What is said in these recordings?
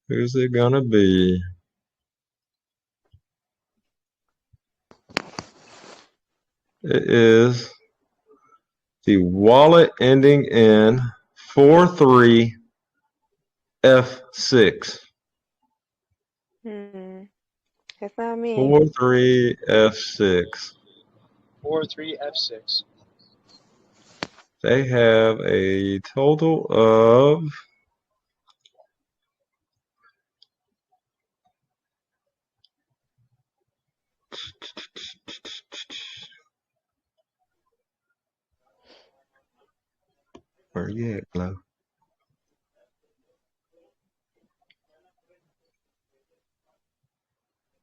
Who's it gonna be? It is the wallet ending in 43F6. That's not me. 43F6. 43F6. They have a total of where you at, Glo?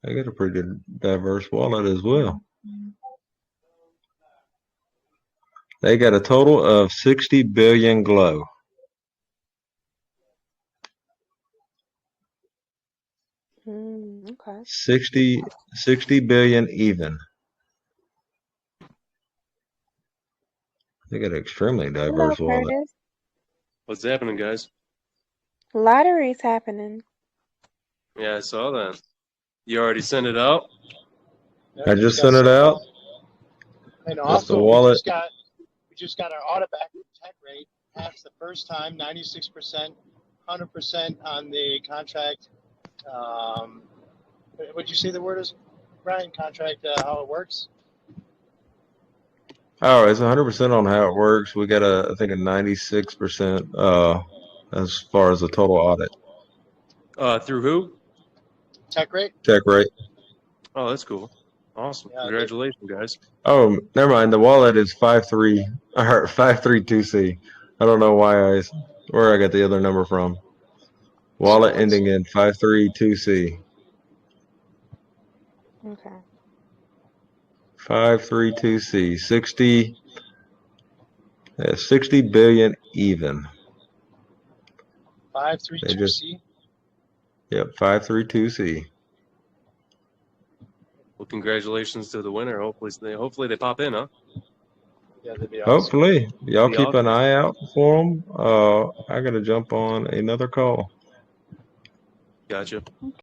They got a pretty good diverse wallet as well. They got a total of 60 billion Glo. Okay. 60 billion even. They got an extremely diverse Hello, wallet. Curtis. What's happening, guys? Lottery's happening. Yeah, I saw that. You already sent it out? I just sent it out. And That's the also, wallet. we just got our audit back from tech rate. Passed the first time, 96%, 100% on the contract. What'd you say the word is, Brian? Contract, how it works? Oh, it's 100% on how it works. We got I think a 96% as far as the total audit. Through who? Tech rate? Tech rate. Oh, that's cool. Awesome. Yeah, Congratulations, guys. Oh, never mind. The wallet is 532C. I don't know where I got the other number from. Wallet ending in 532C. Okay. 532C. 60 billion even. 532C? Yep, 532C. Well, congratulations to the winner. Hopefully they pop in, huh? Yeah, that'd be awesome. Hopefully. Y'all Be keep awesome. an eye out for them. I got to jump on another call. Gotcha.